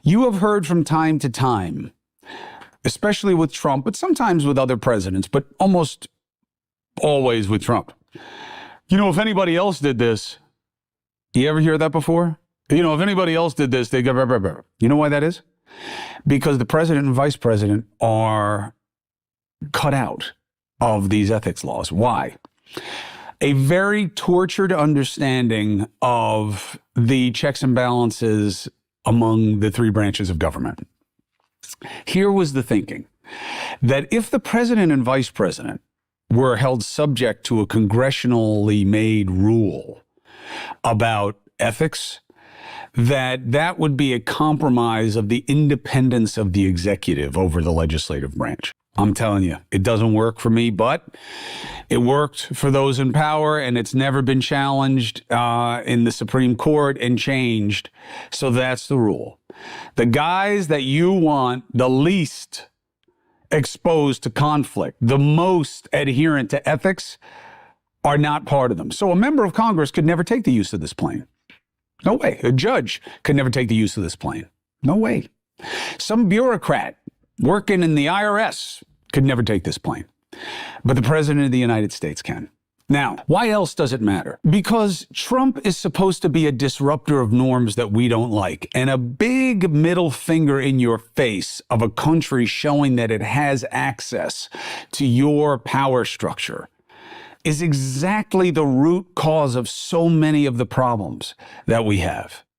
You have heard from time to time, especially with Trump, but sometimes with other presidents, but almost always with Trump. If anybody else did this, you ever hear that before? If anybody else did this, they go, blah, blah, blah. You know why that is? Because the president and vice president are cut out of these ethics laws. Why? A very tortured understanding of the checks and balances among the three branches of government. Here was the thinking that if the president and vice president were held subject to a congressionally made rule about ethics, that would be a compromise of the independence of the executive over the legislative branch. I'm telling you, it doesn't work for me, but it worked for those in power, and it's never been challenged in the Supreme Court and changed. So that's the rule. The guys that you want the least exposed to conflict, the most adherent to ethics, are not part of them. So a member of Congress could never take the use of this plane. No way. A judge could never take the use of this plane. No way. Some bureaucrat working in the IRS could never take this plane. But the president of the United States can. Now, why else does it matter? Because Trump is supposed to be a disruptor of norms that we don't like, and a big middle finger in your face of a country showing that it has access to your power structure is exactly the root cause of so many of the problems that we have.